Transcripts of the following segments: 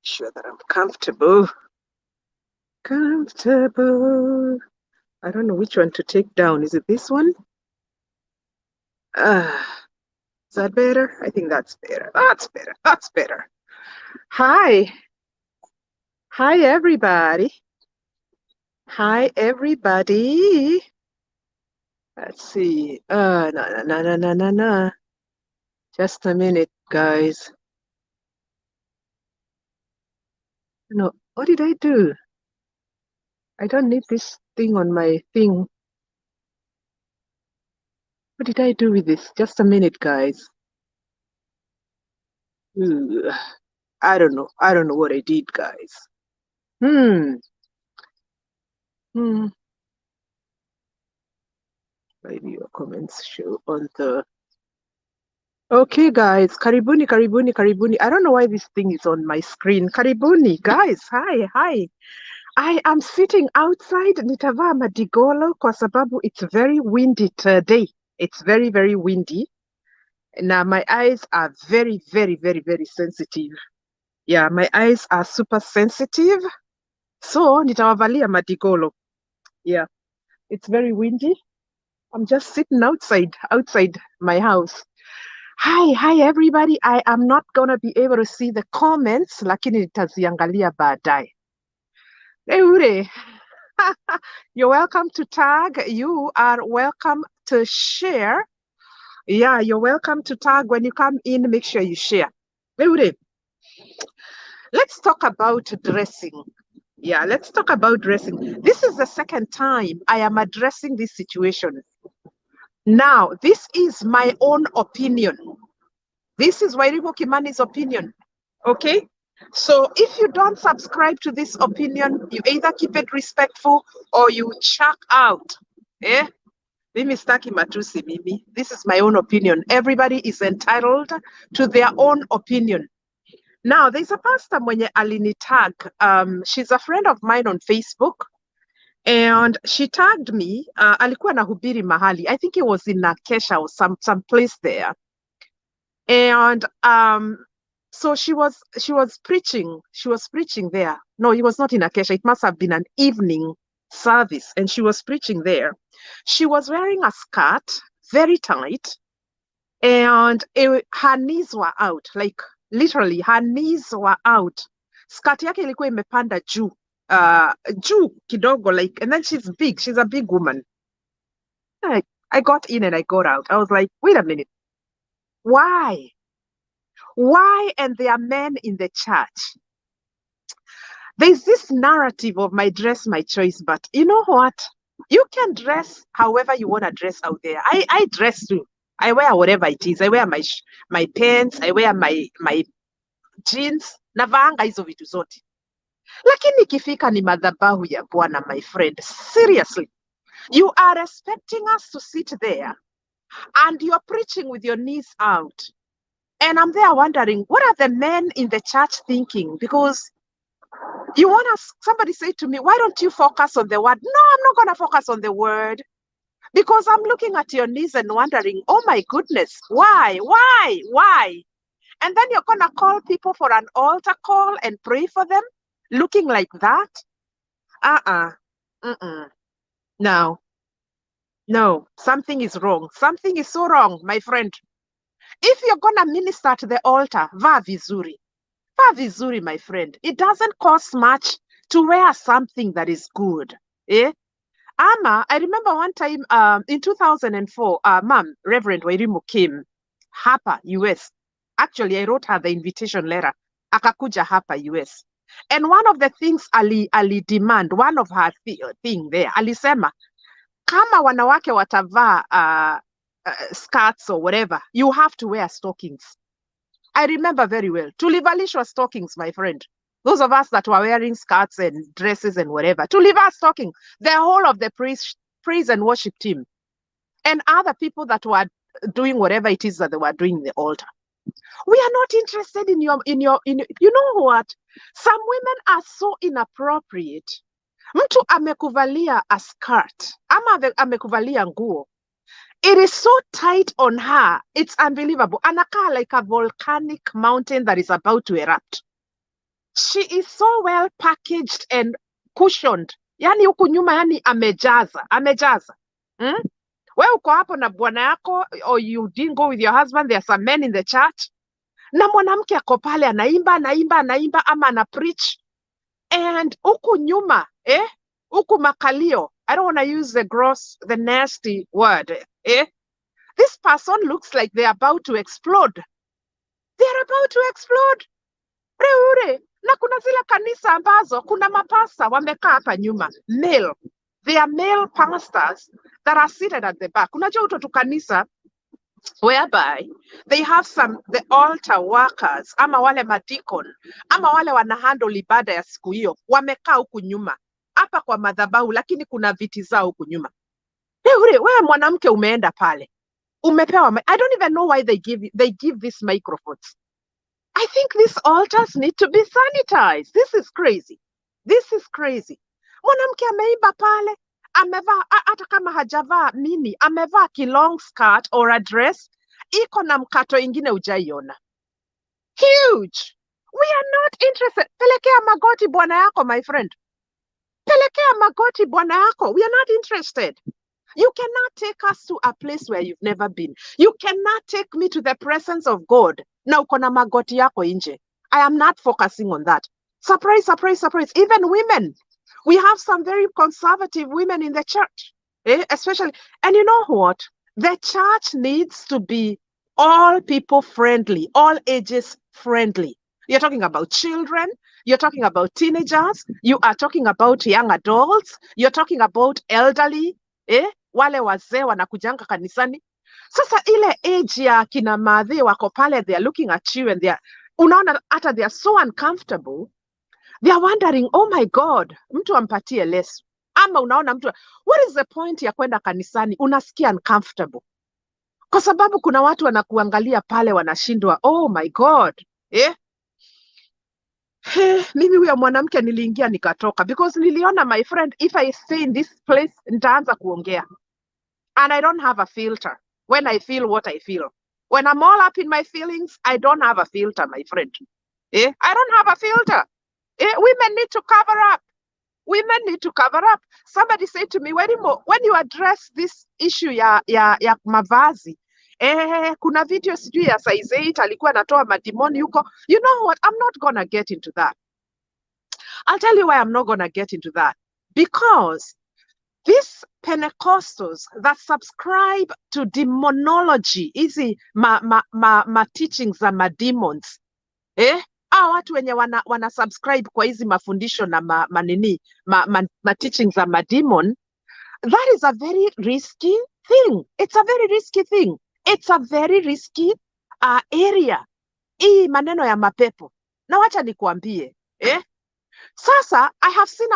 Sure that I'm comfortable. Comfortable. I don't know which one to take down. Is it this one? Is that better? I think that's better. That's better. That's better. Hi. Hi, everybody. Hi, everybody. Let's see. No. Just a minute, guys. No, what did I do? I don't need this thing on my thing. What did I do with this? Just a minute, guys. Ugh, I don't know. I don't know what I did, guys. Hmm. Hmm. Maybe your comments show on the. Okay, guys. Karibuni, karibuni, karibuni. I don't know why this thing is on my screen. Karibuni, guys. Hi, hi. I am sitting outside. Nitavaa madigolo kwa sababu it's very windy today. It's very, very windy. Now my eyes are very, very, very, very sensitive. Yeah, my eyes are super sensitive. So nitawavalia madigolo. Yeah, it's very windy. I'm just sitting outside my house. Hi everybody. I am not gonna be able to see the comments, lakini nitaziangalia baadaye. Eure. You're welcome to tag. You are welcome to share. Yeah, you're welcome to tag. When you come in, make sure you share. Eure. Let's talk about dressing. Yeah, let's talk about dressing. This is the second time I am addressing this situation. Now, this is my own opinion. This is Wairimu Kimani's opinion. Okay? So if you don't subscribe to this opinion, you either keep it respectful or you chuck out. Eh? Mimi staki matusi mimi. This is my own opinion. Everybody is entitled to their own opinion. Now, there's a pastor mwenye alinitag. She's a friend of mine on Facebook. And she tagged me. Alikuwa nahubiri mahali. I think it was in Nakesha or some place there. And so she was preaching. She was preaching there. No, it was not in Akesha. It must have been an evening service, and she was preaching there. She was wearing a skirt, very tight, and her knees were out. Like literally, her knees were out. Skirt yake ilikuwa imepanda juu, juu kidogo, like, and then she's big. She's a big woman. I got in and I got out. I was like, wait a minute, why? Why? And there are men in the church. There's this narrative of my dress, my choice, but you know what? You can dress however you want to dress out there. I dress too. I wear whatever it is. I wear my pants. I wear my jeans. Navaanga hizo vitu zote. Lakini ikifika ni madhabahu ya Bwana, my friend. Seriously. You are expecting us to sit there and you're preaching with your knees out. And I'm there wondering, what are the men in the church thinking? Because you want to, somebody say to me, why don't you focus on the word? No, I'm not going to focus on the word because I'm looking at your knees and wondering, oh my goodness, why? And then you're going to call people for an altar call and pray for them looking like that? No, something is wrong. Something is so wrong, my friend. If you're going to minister to the altar, vaa vizuri. Vaa vizuri, my friend. It doesn't cost much to wear something that is good. Eh? Ama, I remember one time in 2004, Mom, Reverend Wairimu came hapa, US. Actually, I wrote her the invitation letter. Akakuja hapa, US. And one of the things ali demand, one of her thing there, alisema, kama wanawake watavaa skirts or whatever, you have to wear stockings. I remember very well. Tulivalishwa stockings, my friend. Those of us that were wearing skirts and dresses and whatever. Tuliva stocking. The whole of the praise and worship team. And other people that were doing whatever it is that they were doing in the altar. We are not interested in your, you know what? Some women are so inappropriate. Mtu amekuvalia a skirt. Ama amekuvalia nguo. It is so tight on her. It's unbelievable. Anakaa like a volcanic mountain that is about to erupt. She is so well packaged and cushioned. Yani huku nyuma yani amejaza. Hmm? We uko hapo na bwana yako, or you didn't go with your husband, there are some men in the church. Na mwanamke ako pale anaimba ama ana preach. And huku nyuma, huku makalio, I don't want to use the nasty word, this person looks like they're about to explode. They're about to explode. Ure. Na kuna zile kanisa ambazo kuna mapasta wamekaa hapa nyuma, male. They are male pastors that are seated at the back. Unajua uto tu kanisa whereby they have the altar workers ama wale madikon ama wale wanahandle ibada ya siku hiyo wamekaa huku nyuma hapa kwa madhabahu, lakini kuna viti zao huku nyuma. Wewe mwanamke umeenda pale umepewa, I don't even know why they give these microphones. I think these altars need to be sanitized. This is crazy. This is crazy. Mwanamke ameimba pale, amevaa hata kama hajavaa mini, amevaa long skirt or a dress, iko na mkato ingine ujaiona. Huge. We are not interested. Pelekea magoti bwana yako, my friend. Pelekea magoti bwana yako. We are not interested. You cannot take us to a place where you've never been. You cannot take me to the presence of God. Na uko na magoti yako nje. I am not focusing on that. Surprise, surprise, surprise. Even women. We have some very conservative women in the church. Especially. And you know what? The church needs to be all people friendly, all ages friendly. You're talking about children. You're talking about teenagers. You are talking about young adults. You're talking about elderly. Wale wazee wanakujanga kanisani. Sasa ile age ya kina madhi wako pale, they are looking at you and unaona hata they are so uncomfortable. They are wondering, oh my God, mtu ampatie leso. Ama unaona mtu, what is the point ya kwenda kanisani? Unasikia uncomfortable. Kwa sababu kuna watu wanakuangalia pale wanashindwa, oh my God. Mimi huyo mwanamke niliingia nikatoka because niliona, my friend, if I stay in this place nitaanza kuongea. And I don't have a filter when I feel what I feel. When I'm all up in my feelings, I don't have a filter, my friend. I don't have a filter. Women need to cover up. Women need to cover up. Somebody said to me, when you address this issue ya mavazi, kuna video sijui ya size 8 alikuwa anatoa madimoni huko. You know what? I'm not gonna get into that. I'll tell you why I'm not gonna get into that. Because these Pentecostals that subscribe to demonology, hizi ma teachings za mademons, watu wenye wana subscribe kwa hizi mafundisho na ma teachings za mademon, that is a very risky thing. It's a very risky thing. It's a very risky area. Hii maneno ya mapepo. Na wacha nikuambie, sasa I've seen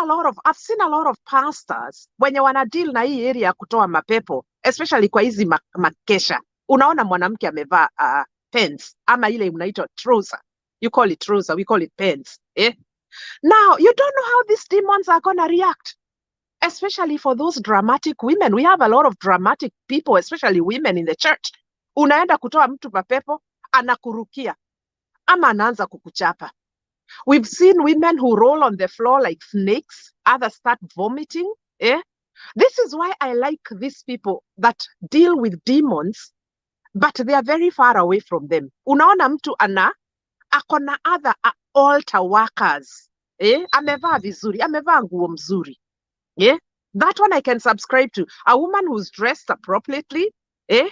a lot of pastors wenye wana deal na hii area ya kutoa mapepo, especially kwa hizi makesha. Unaona mwanamke amevaa pants ama ile unaitwa trouser. You call it trouser, we call it pants. Now, you don't know how these demons are gonna react. Especially for those dramatic women. We have a lot of dramatic people, especially women in the church. Unaenda kutoa mtu mapepo, anakurukia. Ama anaanza kukuchapa. We've seen women who roll on the floor like snakes. Others start vomiting. This is why I like these people that deal with demons, but they are very far away from them. Unaona mtu akona other altar workers. Amevaa vizuri, amevaa nguo mzuri. That one I can subscribe to. A woman who's dressed appropriately,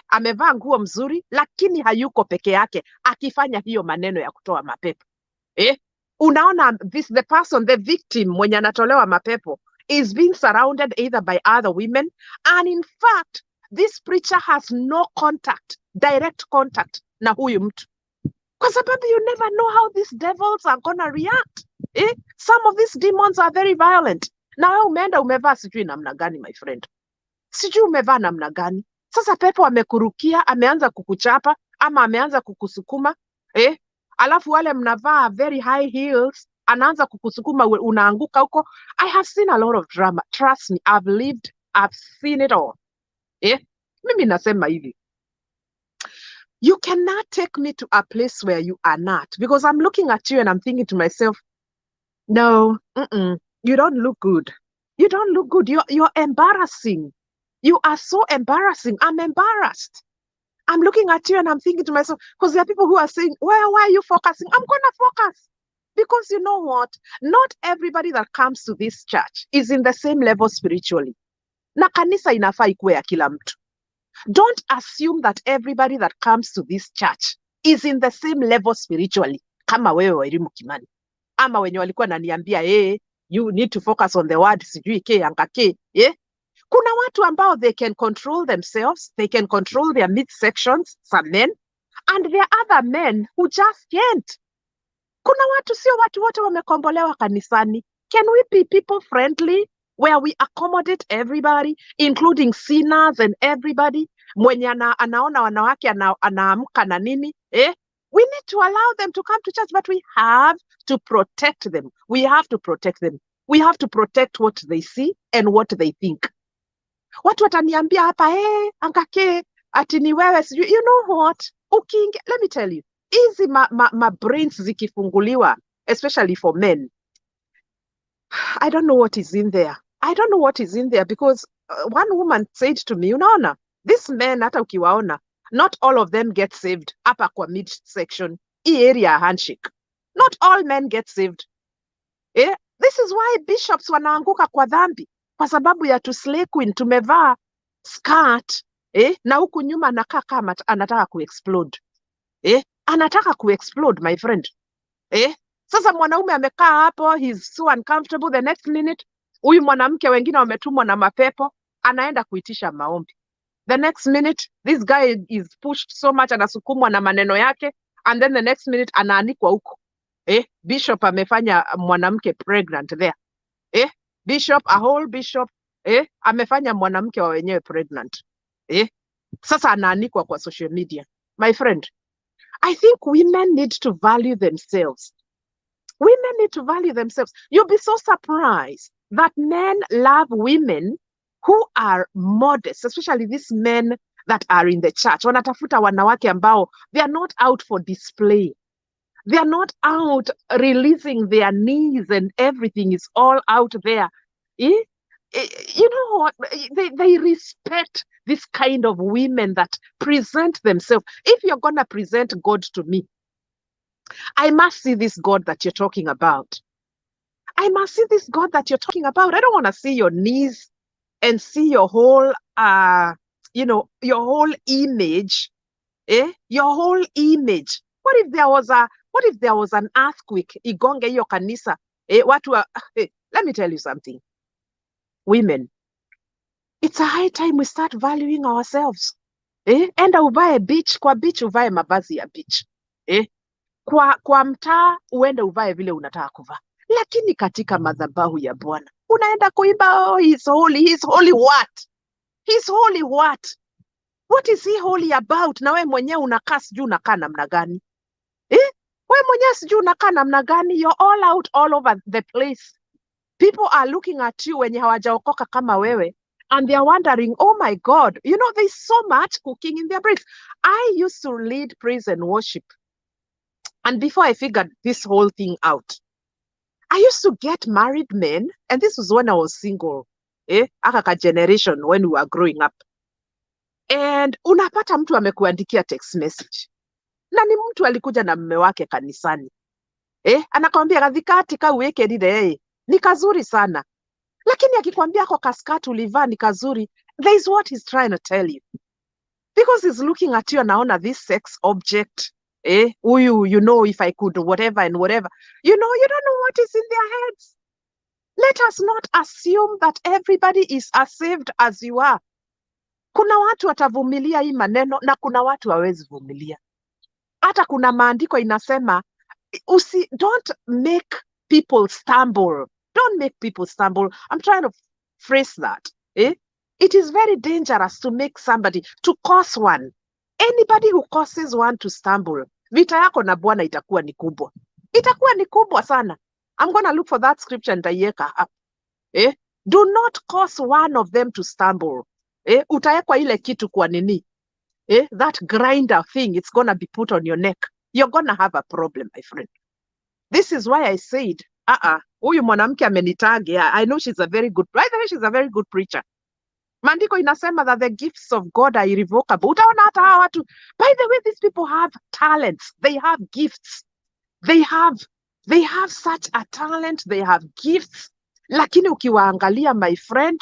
amevaa nguo mzuri, lakini hayuko peke yake akifanya hiyo maneno ya kutoa mapepo. Unaona the person, the victim mwenye anatolewa mapepo is being surrounded either by other women, and in fact this preacher has no direct contact na huyu mtu. Kwa sababu you never know how these devils are gonna react. Some of these demons are very violent. Na wewe umeenda umevaa sijui namna gani, my friend. Sijui umevaa namna gani. Sasa pepo amekurukia, ameanza kukuchapa ama ameanza kukusukuma, alafu wale mnavaa very high heels, anaanza kukusukuma, unaanguka huko. I have seen a lot of drama. Trust me, I've seen it all. Mimi nasema hivi, you cannot take me to a place where you are not, because I'm looking at you and I'm thinking to myself, no, you don't look good. You don't look good. You're embarrassing. You are so embarrassing. I'm embarrassed. I'm looking at you and I'm thinking to myself, because there are people who are saying, well, why are you focusing? I'm going to focus. Because you know what? Not everybody that comes to this church is in the same level spiritually. Na kanisa inafaa ikuwe ya kila mtu. Don't assume that everybody that comes to this church is in the same level spiritually. Kama wewe Wairimu Kimani. Ama wenye walikuwa naniambia, you need to focus on the word, sijui ke, anga ke, Kuna watu ambao they can control themselves, they can control their midsections, some men, and there are other men who just can't. Kuna watu, sio watu wote wamekombolewa kanisani. Can we be people friendly where we accommodate everybody, including sinners and everybody? Mwenye anaona wanawake anaamka na nini, We need to allow them to come to church, but we have to protect them. We have to protect them. We have to protect what they see and what they think. Watu wataniambia hapa, angake, ati ni wewe, you know what? Let me tell you, hizi ma brains zikifunguliwa, especially for men, I don't know what is in there. I don't know what is in there, because one woman said to me, unaona, this men hata ukiwaona, not all of them get saved hapa kwa mid section, hii area handshake. Not all men get saved. This is why bishops wanaanguka kwa dhambi, kwa sababu ya tu slay queen, tumevaa skirt, na huku nyuma anakaa kama anataka kuexplode. Anataka kuexplode, my friend. Sasa mwanaume amekaa hapo, he's so uncomfortable. The next minute, huyu mwanamke wengine wametumwa na mapepo, anaenda kuitisha maombi. The next minute, this guy is pushed so much, anasukumwa na maneno yake, and then the next minute anaanikwa huko. Bishop amefanya mwanamke pregnant there. Bishop, a whole bishop, amefanya mwanamke wa wenyewe pregnant. Sasa anaanikwa kwa social media. My friend, I think women need to value themselves. Women need to value themselves. You'll be so surprised that men love women who are modest, especially these men that are in the church. Wanatafuta wanawake ambao, they are not out for display. They are not out releasing their knees and everything is all out there. You know what? They respect this kind of women that present themselves. If you're going to present God to me, I must see this God that you're talking about. I must see this God that you're talking about. I don't want to see your knees and see your whole, your whole image. Your whole image. What if there was an earthquake? Igonge hiyo kanisa. Let me tell you something. Women, it's a high time we start valuing ourselves. Enda uvae beach, kwa beach uvae mavazi ya beach. Kwa mtaa uende uvae vile unataka kuvaa. Lakini katika madhabahu ya Bwana unaenda kuimba, oh, he's holy. He's holy what? He's holy what? What is he holy about? Na we mwenyewe unakaa sijui unakaa namna gani? We mwenyewe sijui unakaa namna gani? You're all out all over the place. People are looking at you wenye hawajaokoka kama wewe, and they are wondering, oh my God, there's so much cooking in their brains. I used to lead praise and worship. And before I figured this whole thing out, I used to get married men, and this was when I was single, aka generation when we were growing up. And unapata mtu amekuandikia text message. Na ni mtu alikuja na mume wake kanisani. Anakwambia kadhikati ka uweke dide, ni kazuri sana. Lakini akikwambia kwa kaskati ulivaa ni kazuri, there is what he's trying to tell you. Because he's looking at you and anaona this sex object. If I could whatever and whatever. You don't know what is in their heads. Let us not assume that everybody is as saved as you are. Kuna watu watavumilia hii maneno na kuna watu hawezi vumilia. Hata kuna maandiko inasema, don't make people stumble. Don't make people stumble. I'm trying to phrase that. It is very dangerous to make somebody, to cause one. Anybody who causes one to stumble, vita yako na Bwana itakuwa ni kubwa. Itakuwa ni kubwa sana. I'm going to look for that scripture and nitaiweka up. Do not cause one of them to stumble. Utaekwa ile kitu kwa nini? That grinder thing, it's gonna be put on your neck. You're gonna have a problem, my friend. This is why I said, huyu mwanamke amenitag. I know she's a very good, by the way, she's a very good preacher. Maandiko inasema that the gifts of God are irrevocable. Utaona hata hawa watu, by the way, these people have talents. They have gifts. They have such a talent. They have gifts. Lakini ukiwaangalia, my friend,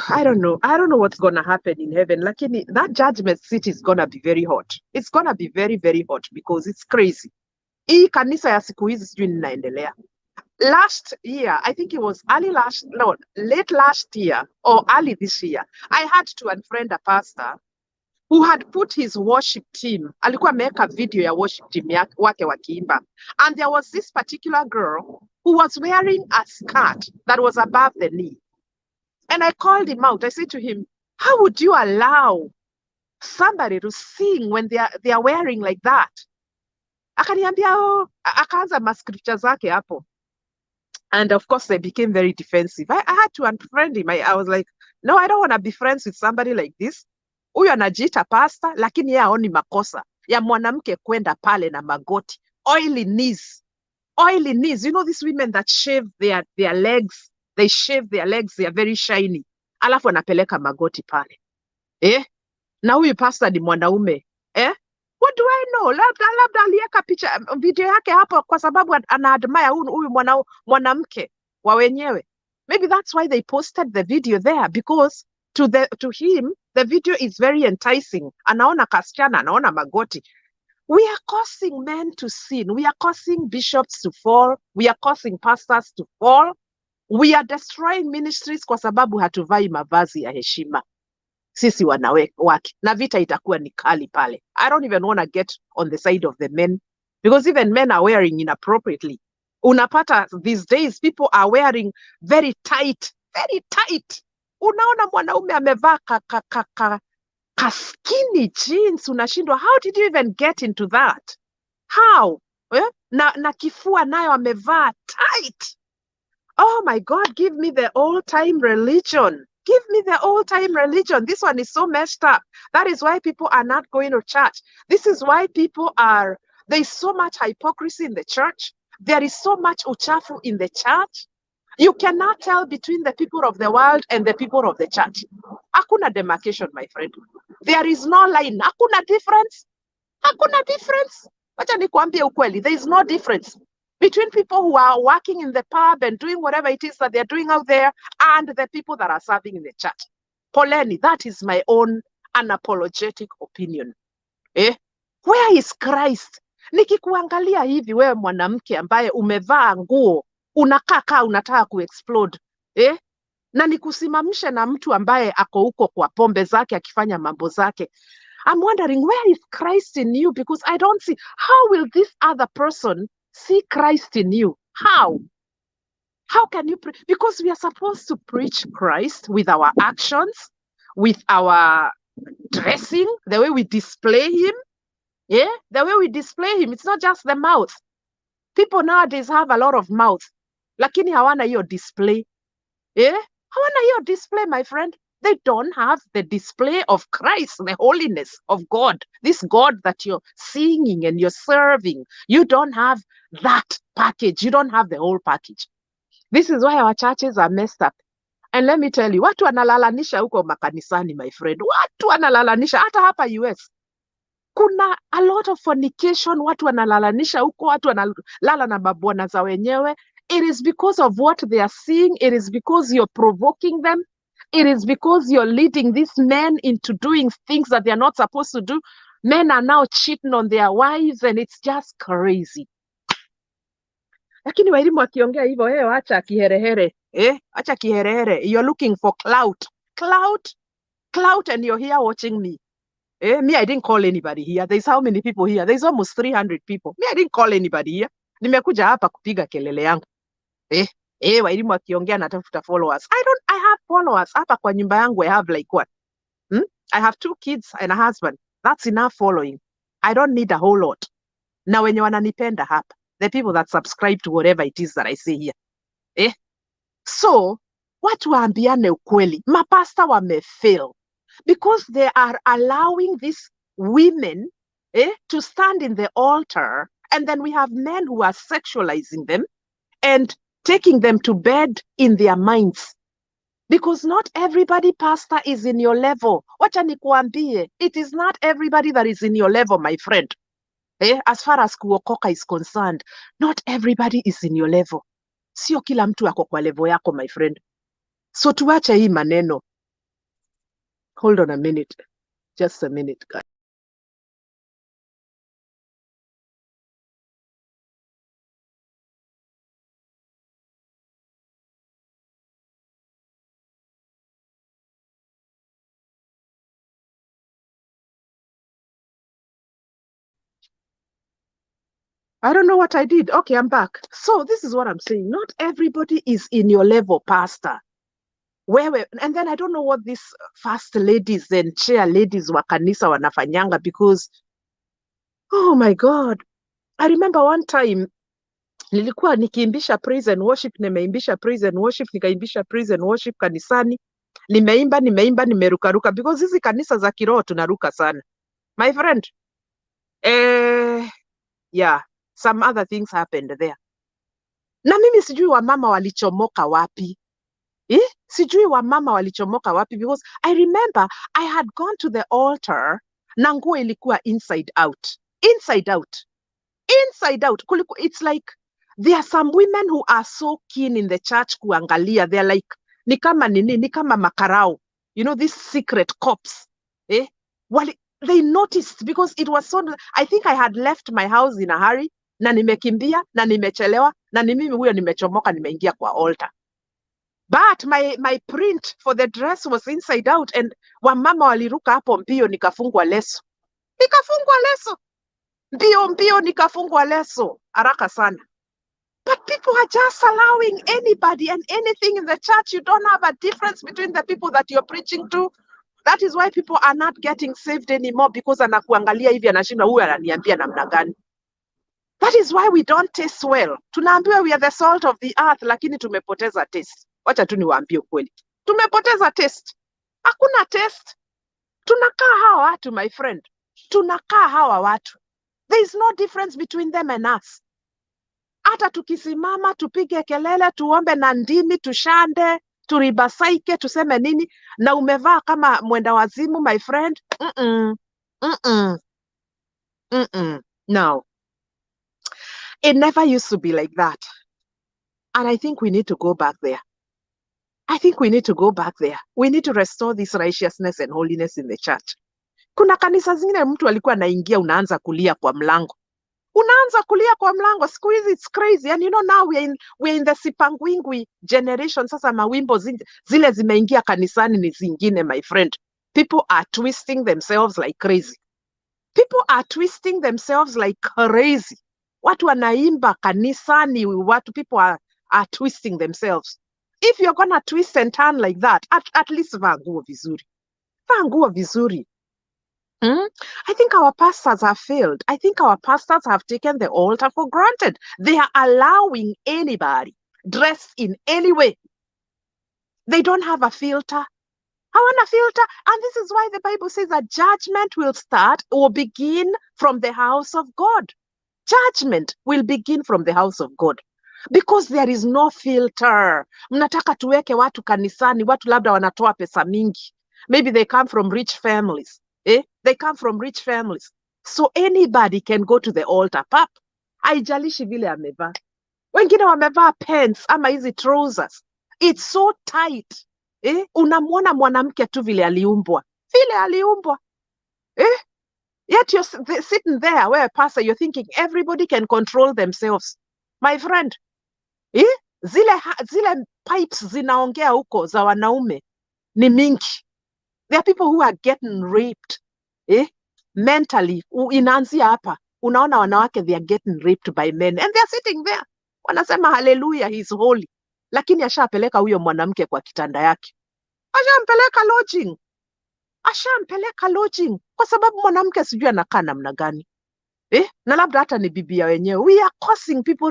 I don't know what's gonna happen in heaven. Lakini that judgment seat is gonna be very hot. It's gonna be very, very hot because it's crazy. Hii kanisa ya siku hizi sijui ninaendelea. Last year, I think it was late last year or early this year, I had to unfriend a pastor who had put his worship team, alikuwa ameweka video ya worship team wake wakiimba. And there was this particular girl who was wearing a skirt that was above the knee. And I called him out. I said to him, how would you allow somebody to sing when they are wearing like that? Akaniambia, akaanza mascripture zake hapo. And of course, they became very defensive. I had to unfriend him. I was like, no, I don't want to be friends with somebody like this. Huyu anajiita pastor, lakini yeye haoni makosa ya mwanamke kwenda pale na magoti. Oily knees. Oily knees. You know these women that shave their legs. They shave their legs. They are very shiny. Alafu anapeleka magoti pale. Na huyu pastor ni mwanaume. What do I know? Labda aliweka picha video yake hapo kwa sababu anaadmire huyu mwanamke wa wenyewe. Maybe that's why they posted the video there, because to him the video is very enticing. Anaona kasichana, anaona magoti. We are causing men to sin. We are causing bishops to fall. We are causing pastors to fall. We are destroying ministries kwa sababu hatuvai mavazi ya heshima. Sisi wanawake na vita itakuwa ni kali pale. I don't even want to get on the side of the men, because even men are wearing inappropriately. Unapata these days people are wearing very tight. Unaona mwanaume amevaa ka skinny jeans, unashindwa, how did you even get into that? How? Na kifua nayo amevaa tight. Oh my God, give me the old-time religion. Give me the old-time religion. This one is so messed up. That is why people are not going to church. This is why there is so much hypocrisy in the church. There is so much uchafu in the church. You cannot tell between the people of the world and the people of the church. Hakuna demarcation, my friend. There is no line. Hakuna difference. Hakuna difference. Wacha nikwambie ukweli. There is no difference between people who are working in the pub and doing whatever it is that they're doing out there and the people that are serving in the church. Poleni, that is my own unapologetic opinion. Where is Christ? Nikikuangalia hivi wewe mwanamke ambaye umevaa nguo, unakaa unataka kuexplode. Na nikusimamishe na mtu ambaye ako huko kwa pombe zake akifanya mambo zake. I'm wondering, where is Christ in you? Because I don't see, how will this other person see Christ in you? How? How can you because we are supposed to preach Christ with our actions, with our dressing, the way we display him. The way we display him. It's not just the mouth. People nowadays have a lot of mouth, lakini hawana hiyo display. Hawana hiyo display, my friend. They don't have the display of Christ, the holiness of God, this God that you're singing and you're serving. You don't have that package. You don't have the whole package. This is why our churches are messed up. And let me tell you, watu wanalalanisha huko makanisani, my friend. Watu wanalalanisha, hata hapa US. Kuna a lot of fornication, watu wanalalanisha huko, watu wanalala na mabwana za wenyewe. It is because of what they are seeing. It is because you're provoking them. It is because you're leading these men into doing things that they're not supposed to do. Men are now cheating on their wives and it's just crazy. Lakini Wairimu akiongea hivyo, acha kiherehere. Acha kiherehere. You're looking for clout. Clout, and you're here watching me. Me, I didn't call anybody here. There's how many people here? There's almost 300 people. Me, I didn't call anybody here. Nimekuja hapa kupiga kelele yangu. Wairimu akiongea natafuta followers. I have followers. Hapa kwa nyumba yangu, I have like what? I have 2 kids and a husband. That's enough following. I don't need a whole lot. Na wenye wananipenda hapa, the people that subscribe to whatever it is that I say here. So, watu waambiane ukweli, mapasta wamefail because they are allowing these women to stand in the altar, and then we have men who are sexualizing them and taking them to bed in their minds. Because not everybody, pastor, is in your level. Wacha nikuambie, it is not everybody that is in your level, my friend. As far as kuokoka is concerned, not everybody is in your level. Sio kila mtu ako kwa level yako, my friend. So tuache hii maneno. Hold on a minute. Just a minute, guys. I don't know what I did. Okay, I'm back. So this is what I'm saying. Not everybody is in your level, pastor. And then I don't know what these first ladies and chair ladies wa kanisa wanafanyanga, because, oh my God, I remember one time nilikuwa nikiimbisha praise and worship, nimeimbisha praise and worship, nikaimbisha praise and worship kanisani, nimeimba, nimerukaruka, because hizi kanisa za kiroho tunaruka sana, my friend. Yeah, some other things happened there. Na mimi sijui wamama walichomoka wapi. Sijui wamama walichomoka wapi, because I remember I had gone to the altar na nguo ilikuwa inside out. Inside out. Inside out. It's like there are some women who are so keen in the church kuangalia. They're like, ni kama makarao. You know, these secret cops. They noticed, because it was so, I think I had left my house in a hurry, na nimekimbia, na nimechelewa, na ni mimi huyo nimechomoka, nimeingia kwa altar. But my print for the dress was inside out, and wamama waliruka hapo mbio, nikafungwa leso. Mbio nikafungwa leso haraka sana. But people are just allowing anybody and anything in the church. You don't have a difference between the people that you're preaching to. That is why people are not getting saved anymore, because anakuangalia hivi anashinda, huyu ananiambia namna gani. That is why we don't taste well. Tunaambiwa we are the salt of the earth, lakini tumepoteza taste. Wacha tu niwaambie ukweli. Tumepoteza taste. Hakuna taste. Tunakaa hawa watu, my friend. Tunakaa hawa watu. There is no difference between them and us. Hata tukisimama, tupige kelele, tuombe na ndimi, tushande, turibasaike, tuseme nini, na umevaa kama mwenda wazimu, my friend. No. It never used to be like that. And I think we need to go back there. We need to restore this righteousness and holiness in the church. Kuna kanisa zingine mtu alikuwa anaingia, unaanza kulia kwa mlango. Siku hizi it's crazy. And you know, now we're in the sipangwingwi generation. Sasa mawimbo zile zimeingia kanisani ni zingine, my friend. People are twisting themselves like crazy. Watu wanaimba kanisani, people are twisting themselves. If you're gonna twist and turn like that, at least vaa nguo vizuri. I think our pastors have failed. I think our pastors have taken the altar for granted. They are allowing anybody dressed in any way. They don't have a filter. Hawana filter. And this is why the Bible says that judgment will begin from the house of God. Judgment will begin from the house of God. Because there is no filter. Mnataka tuweke watu kanisani, watu labda wanatoa pesa mingi. Maybe they come from rich families. They come from rich families. So anybody can go to the altar. Pap, haijalishi vile amevaa. Wengine wamevaa pants ama hizi trousers. It's so tight. Unamwona mwanamke tu vile aliumbwa. Yet you're sitting there where a pastor, you're thinking everybody can control themselves. My friend, zile pipes zinaongea huko za wanaume ni mingi. There are people who are getting raped mentally. Inaanzia hapa. Unaona wanawake, they are getting raped by men, and they are sitting there wanasema hallelujah, he's holy, lakini ashapeleka huyo mwanamke kwa kitanda yake, ashampeleka lodging kwa sababu mwanamke sijui anakaa namna gani. Na labda hata ni bibia wenyewe. We are causing people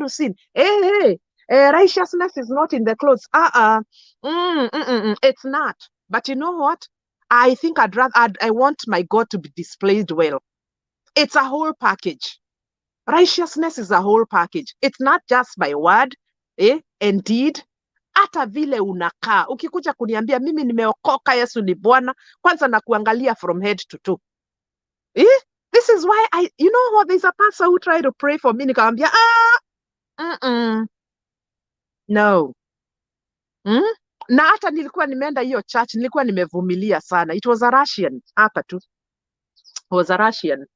to sin. Hey, Righteousness is not in the clothes. It's not. But you know what? I think I want my God to be displayed well. It's a whole package. Righteousness is a whole package. It's not just by word, and deed. Hata vile unakaa. Ukikuja kuniambia mimi nimeokoka, Yesu ni Bwana, kwanza na kuangalia from head to toe. This is why you know what, there's a pastor who tried to pray for me, nikamwambia no. Na hata nilikuwa nimeenda hiyo church, nilikuwa nimevumilia sana. It was a Russian, hapa tu. It was a Russian.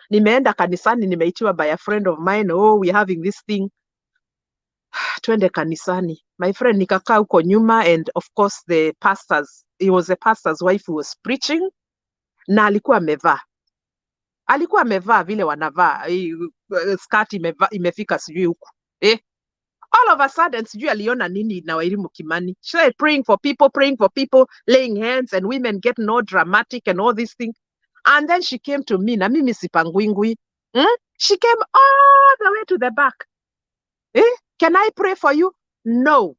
Nimeenda kanisani, nimeitiwa by a friend of mine, we're having this thing. Twende kanisani. My friend nikakaa huko nyuma, and of course the pastors, he was the pastor's wife who was preaching, na alikuwa amevaa vile wanavaa, skati imefika sijui huku. All of a sudden, sijui aliona nini na Wairimu Kimani. She started praying for people, laying hands, and women getting all dramatic and all these things. And then she came to me, na mimi sipangwingwi. She came all the way to the back. Can I pray for you? No.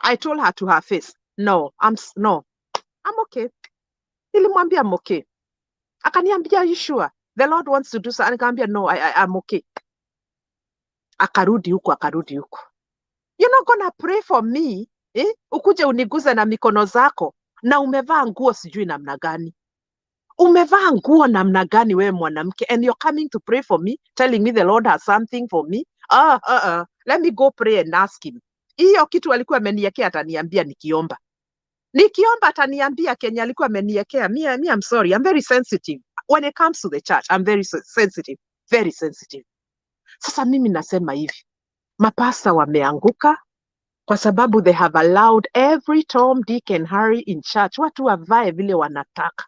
I told her to her face, no, I'm okay. Nilimwambia I'm okay. Akaniambia, are you sure? The Lord wants to do something. Akaniambia, no, I'm okay. Akarudi huko. You're not gonna pray for me, ukuje uniguze na mikono zako, na umevaa nguo sijui namna gani. Umevaa nguo namna gani wewe mwanamke, and you're coming to pray for me, telling me the Lord has something for me? Let me go pray and ask him. Hiyo kitu alikuwa ameniwekea ataniambia nikiomba. Nikiomba ataniambia Kenya alikuwa ameniwekea. Me, I'm sorry, I'm very sensitive. When it comes to the church, I'm very sensitive. Very sensitive. Sasa mimi nasema hivi, mapasta wameanguka kwa sababu they have allowed every Tom, Dick and Harry in church watu wavae vile wanataka.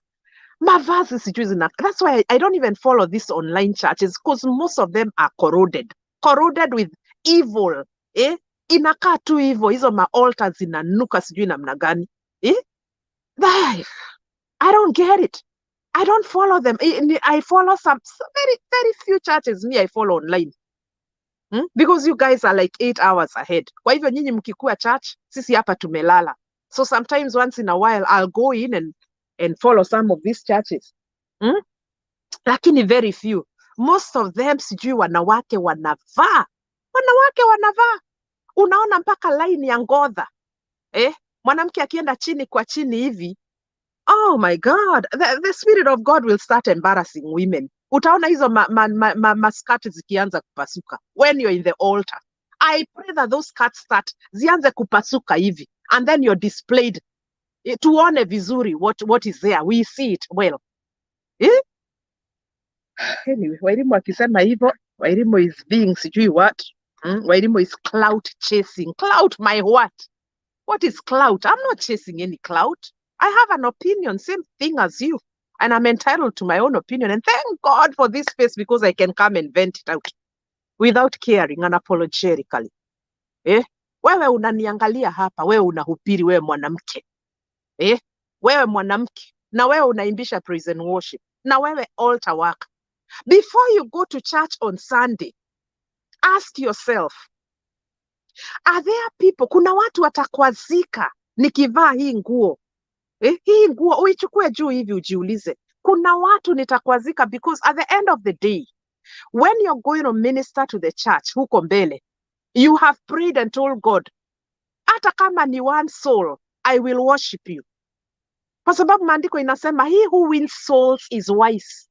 Mavazi sijui zina. That's why I don't even follow these online churches, because most of them are corroded with evil. Inakaa tu hivyo, hizo ma-altars zinanuka sijui namna gani. I don't get it. I don't follow them. I follow some very, very few churches I follow online. Because you guys are like 8 hours ahead. Kwa hivyo nyinyi mkikuwa church, sisi hapa tumelala. So sometimes once in a while, I'll go in and follow some of these churches. Lakini very few. Most of them sijui wanawake wanavaa. Unaona mpaka line ya ngodha. Mwanamke akienda chini kwa chini hivi. Oh my God, the Spirit of God will start embarrassing women. Utaona hizo maskati zikianza kupasuka when you're in the altar. I pray that those skirts zianze kupasuka hivi, and then you're displayed. Tuone vizuri what is there. We see it well. Anyway, Wairimu akisema hivyo, Wairimu is being sijui what. Wairimu is clout chasing. Clout my what? What is clout? I'm not chasing any clout. I have an opinion, same thing as you. And I'm entitled to my own opinion. And thank God for this space, because I can come and vent it out without caring, unapologetically. Wewe unaniangalia hapa, wewe unahubiri, wewe mwanamke. Wewe mwanamke. Na wewe unaimbisha praise and worship. Na wewe altar work. Before you go to church on Sunday, ask yourself, are there people, kuna watu watakwazika nikivaa hii nguo? Hii nguo uichukue juu hivi ujiulize. Kuna watu nitakwazika, because at the end of the day, when you're going to minister to the church huko mbele, you have prayed and told God, hata kama ni one soul, I will worship you. Kwa sababu maandiko inasema, he who wins souls is wise.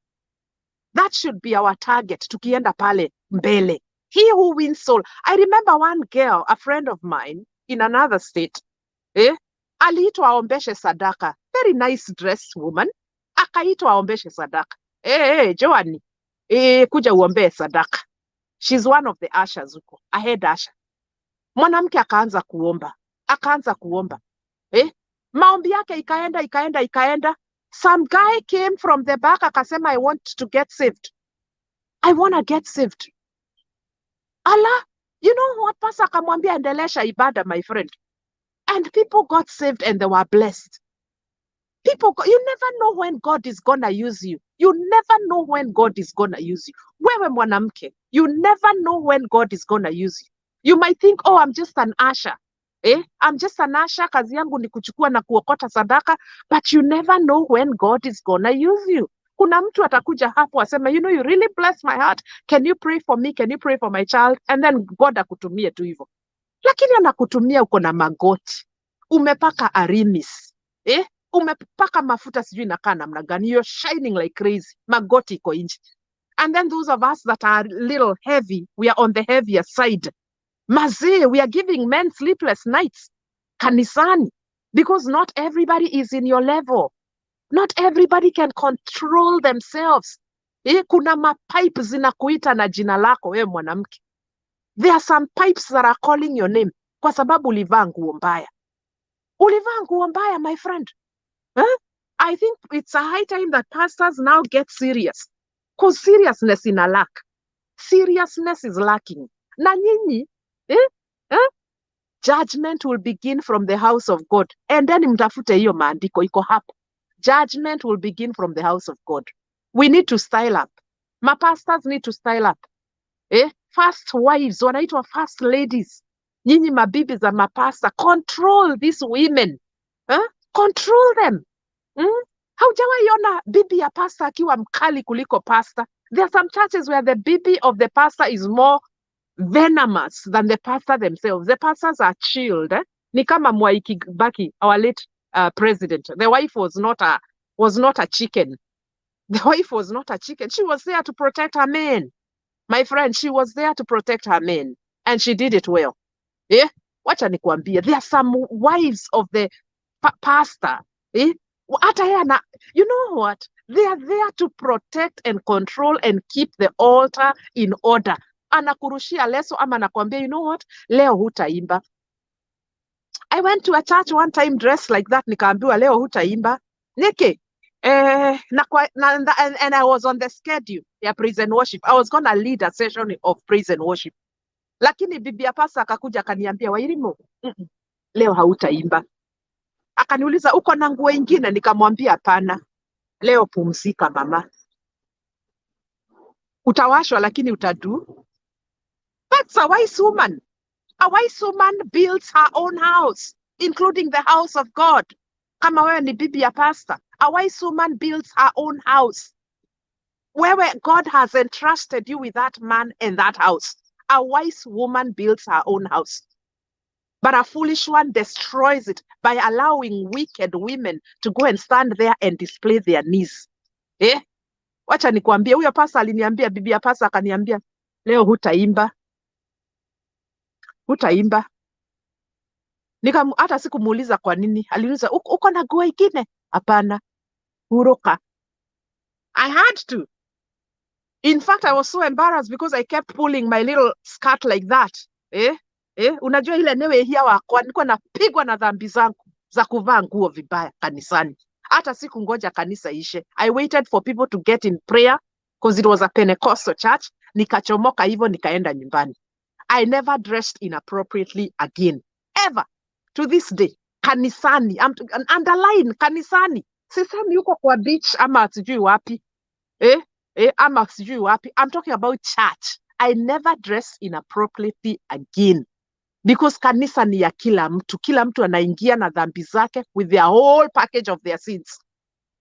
That should be our target, tukienda pale mbele. He who wins soul. I remember one girl, a friend of mine in another state, aliitwa aombeshe sadaka. Very nice dressed woman. Akaitwa aombeshe sadaka. Joani, kuja uombee sadaka. She's one of the ushers huko, a head usher. Mwanamke akaanza kuomba. Maombi yake ikaenda. Some guy came from the back akasema, I want to get saved. I want to get saved. Allah, you know what? Pastor akamwambia endelesha ibada, my friend. And people got saved and they were blessed. You never know when God is gonna use you. You never know when God is gonna use you. Wewe mwanamke, you never know when God is gonna use you. You might think, oh, I'm just an usher. I'm just an usher, kazi yangu ni kuchukua na kuokota sadaka, but you never know when God is gonna use you. Kuna mtu atakuja hapo aseme, you know, you really bless my heart. Can you pray for me? Can you pray for my child? And then God akutumie tu hivyo. Lakini anakutumia uko na magoti. Umepaka arimis. Umepaka mafuta sijui inakaa namna gani. You're shining like crazy. Magoti iko nje. And then those of us that are a little heavy, we are on the heavier side. Mazee, we are giving men sleepless nights kanisani because not everybody is in your level. Not everybody can control themselves. Kuna mapipe zinakuita na jina lako wewe mwanamke. There are some pipes that are calling your name kwa sababu ulivaa nguo mbaya. Ulivaa nguo mbaya, my friend. I think it's a high time that pastors now get serious. Because seriousness ina lack. Seriousness is lacking. Na nyinyi, judgment will begin from the house of God. And then mtafute hiyo maandiko iko hapo. Judgment will begin from the house of God. We need to style up. My pastors need to style up. First wives, wanaitwa first ladies. Nyinyi mabibi za mapasta, control these women. Control them. Haujawahi ona bibi ya pasta akiwa mkali kuliko pasta? There are some churches where the bibi of the pastor is more venomous than the pastor themselves. The pastors are chilled. Ni kama Mwai Kibaki, our late president. The wife was not a chicken. The wife was not a chicken. She was there to protect her men. My friend, she was there to protect her men. And she did it well. Wacha nikuambia. There are some wives of the pastor. Hata yeye you know what? They are there to protect and control and keep the altar in order. Anakurushia leso ama anakuambia, you know what? Leo hutaimba. I went to a church one time dressed like that, nikaambiwa leo hutaimba. Nike, and I was on the schedule ya praise and worship. I was going to lead a session of praise and worship. Lakini bibi ya pasa akakuja akaniambia, Wairimo, leo hautaimba. Akaniuliza uko na nguo ingine, nikamwambia hapana. Leo pumzika mama. Utawashwa lakini utadu. That's a wise woman. A wise woman builds her own house, including the house of God. Kama wewe ni bibi ya pastor, a wise woman builds her own house. Where God has entrusted you with that man and that house, a wise woman builds her own house. But a foolish one destroys it by allowing wicked women to go and stand there and display their knees. Wacha nikwambie, huyo pasa aliniambia, bibi ya pasa akaniambia, leo hutaimba. Hutaimba. Hata sikumuuliza kwa nini. Aliniuliza, uko na nguo ingine? Hapana. Huruka. I had to. In fact, I was so embarrassed because I kept pulling my little skirt like that. Unajua ile newe hia wakwa, niko napigwa na dhambi zangu za kuvaa nguo vibaya kanisani. Hata siku ngoja kanisa ishe. I waited for people to get in prayer because it was a Pentecostal church. Nikachomoka hivyo nikaenda nyumbani. I never dressed inappropriately again. Ever. To this day. Kanisani. Underline kanisani. Sisemi yuko kwa beach ama sijui wapi. Ama sijui wapi. I'm talking about church. I never dressed inappropriately again. Because kanisa ni ya kila mtu. Kila mtu anaingia na dhambi zake with their whole package of their sins.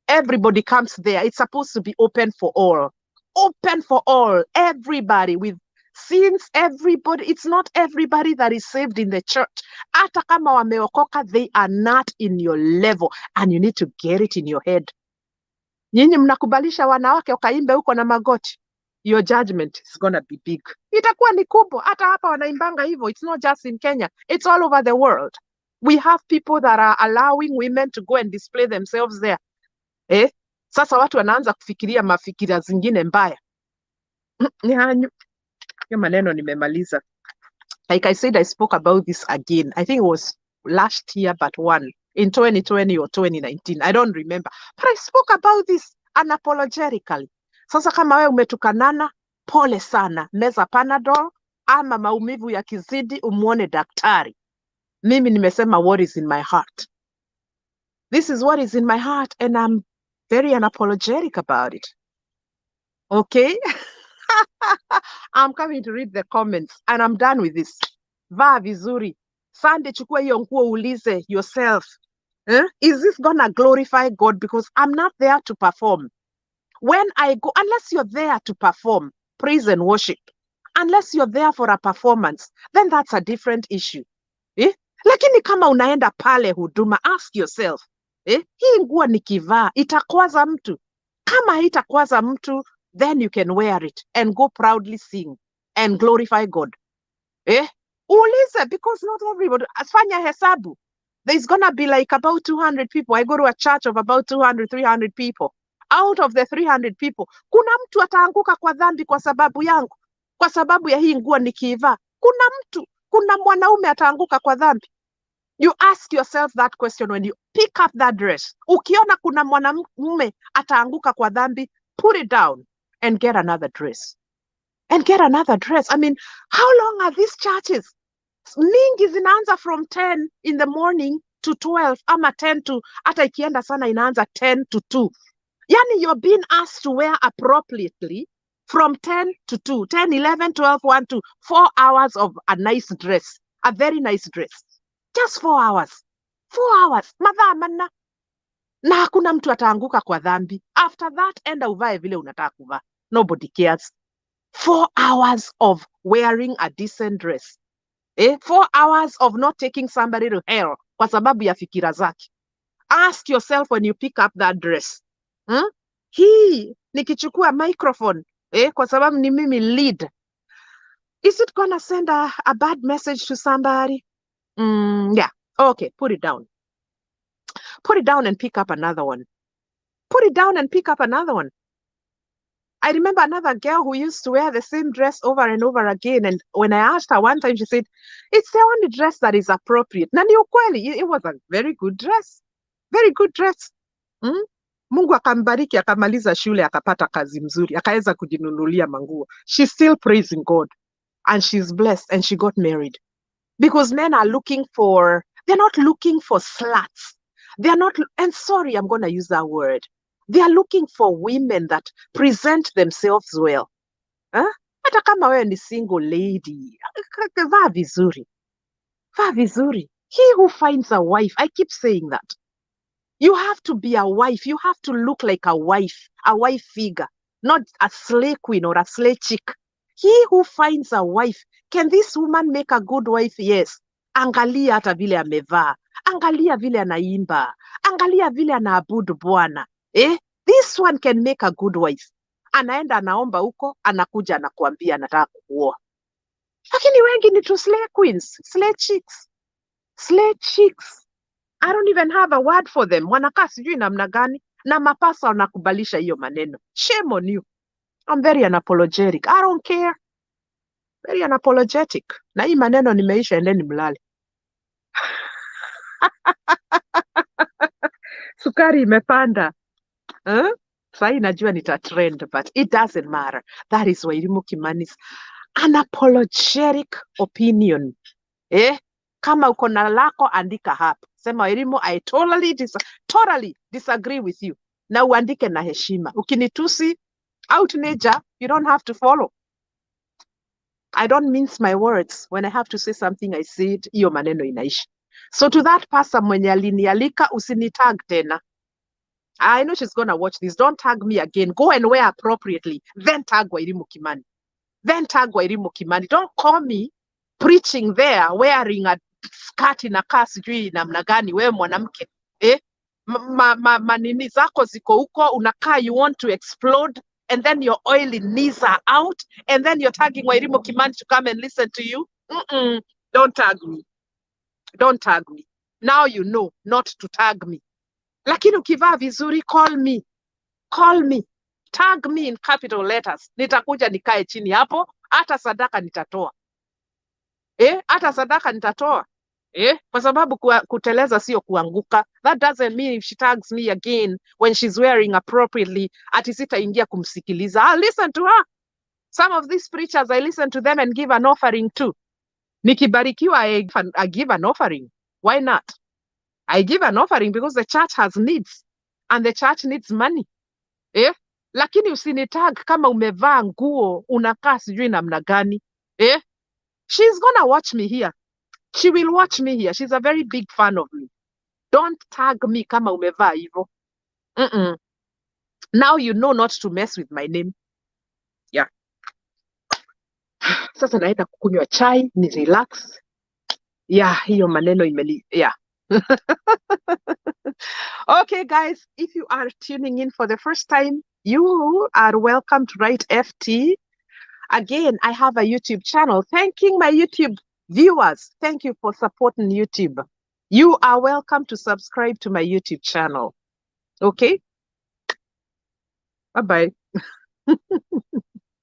Everybody comes there. It's supposed to be open for all. Open for all. Everybody with sins, everybody. It's not everybody that is saved in the church. Hata kama wameokoka, they are not in your level. And you need to get it in your head. Nyinyi mnakubalisha wanawake wakaimbe huko na magoti. Your judgment is gonna be big. Itakuwa ni kubwa. Hata hapa wanaimbanga hivyo. It's not just in Kenya. It's all over the world. We have people that are allowing women to go and display themselves there. Sasa watu wanaanza kufikiria mafikira zingine mbaya. Hiyo maneno nimemaliza. Like I said, I spoke about this again. I think it was last year, but one. In 2020 or 2019. I don't remember. But I spoke about this unapologetically. Sasa kama wewe umetukanana, pole sana. Meza Panadol, ama maumivu ya kizidi umuone daktari. Mimi nimesema what is in my heart. This is what is in my heart and I'm very unapologetic about it. Okay? I'm coming to read the comments and I'm done with this. vaa vizuri. Sunday chukua hiyo nguo uulize yourself, is this gonna glorify God? Because I'm not there to perform. When I go, unless you're there to perform praise and worship, unless you're there for a performance, then that's a different issue. Lakini kama unaenda pale huduma, ask yourself, hii nguo nikivaa itakwaza mtu? Kama haitakwaza mtu, then you can wear it and go proudly sing and glorify God. Uulize, because not everybody. Fanya hesabu. There's gonna be like about 200 people. I go to a church of about 200, 300 people. Out of the 300 people, kuna mtu ataanguka kwa dhambi kwa sababu yangu, kwa sababu ya hii nguo nikiivaa. Kuna mwanaume ataanguka kwa dhambi. You ask yourself that question when you pick up that dress. Ukiona kuna mwanamume ataanguka kwa dhambi, put it down and get another dress. And get another dress. I mean, how long are these churches? Mingi zinaanza from 10 in the morning to 12, ama 10 to, hata ikienda sana inaanza 10 to 2. Yani you're being asked to wear appropriately from 10 to 2, 10, 11, 12, 1 to 4 hours of a nice dress, a very nice dress. Just 4 hours. 4 hours. Madhaa manna. Na hakuna mtu ataanguka kwa dhambi. After that, enda uvae vile unataka kuvaa. Nobody cares. 4 hours of wearing a decent dress. 4 hours of not taking somebody to hell kwa sababu ya fikira zake. Ask yourself when you pick up that dress. Hii nikichukua microphone kwa sababu ni mimi lead. Is it gonna send a bad message to somebody? Yeah. Okay, put it down. Put it down and pick up another one. Put it down and pick up another one. I remember another girl who used to wear the same dress over and over again. And when I asked her one time, she said, it's the only dress that is appropriate. Na ni ukweli, it was a very good dress. Very good dress. Mungu akambariki, akamaliza shule, akapata kazi mzuri, akaweza kujinunulia manguo. She's still praising God. And she's blessed and she got married. Because men are looking for, they're not looking for sluts. They're not, and sorry, I'm going to use that word. They are looking for women that present themselves well. Hata kama wewe ni single lady, vaa vizuri. Vaa vizuri. He who finds a wife, I keep saying that. You have to be a wife. You have to look like a wife figure, not a slay queen or a slay chick. He who finds a wife, can this woman make a good wife? Yes. Angalia hata vile amevaa. Angalia vile anaimba. Angalia vile anaabudu Bwana. This one can make a good wife. Anaenda anaomba huko, anakuja anakuambia anataka kuoa. Lakini wengi ni tu slay queens, slay chicks. Slay chicks. I don't even have a word for them. Wanakaa sijui namna gani, na mapasa wanakubalisha hiyo maneno. Shame on you. I'm very unapologetic. I don't care. Very unapologetic. Na hii maneno nimeisha, endeni mlale. Sukari imepanda. Sahi najua nita trend, but it doesn't matter. That is Wairimu Kimani's unapologetic opinion. Kama uko na lako andika hapa. Sema Wairimu, I totally disagree with you. Na uandike na heshima. Ukinitusi out nature, you don't have to follow. I don't mince my words. When I have to say something, I say it. Iyo maneno inaishi. So to that person mwenye alinialika, usinitag tena. I know she's going to watch this. Don't tag me again. Go and wear appropriately. Then tag Wairimu Kimani. Then tag Wairimu Kimani. Don't call me preaching there, wearing a skirt inakaa sijui namna gani, wewe mwanamke. Manini zako ziko huko, unakaa, you want to explode, and then your oily knees are out, and then you're tagging Wairimu Kimani to come and listen to you. Don't tag me. Don't tag me. Now you know not to tag me. Lakini ukivaa vizuri, call me. Call me. Tag me in capital letters. Nitakuja nikae chini hapo, hata sadaka nitatoa. Hata sadaka nitatoa. Kwa sababu kuteleza sio kuanguka. That doesn't mean if she tags me again when she's wearing appropriately, ati sitaingia kumsikiliza. I'll listen to her. Some of these preachers, I listen to them and give an offering too. Nikibarikiwa, I give an offering. Why not? I give an offering because the church has needs and the church needs money. Lakini usinitag kama umevaa nguo unakaa sijui namna gani. She's gonna watch me here She will watch me here. She's a very big fan of me. Don't tag me kama umevaa hivyo. Mm-mm. Now you know not to mess with my name. Yeah. Sasa naenda kukunywa chai, ni relax. Yeah, hiyo maneno imeli. Yeah. Okay, guys, if you are tuning in for the first time, you are welcome to Write FT. Again, I have a YouTube channel. Thanking my YouTube viewers. Thank you for supporting YouTube. You are welcome to subscribe to my YouTube channel. Okay? Bye-bye.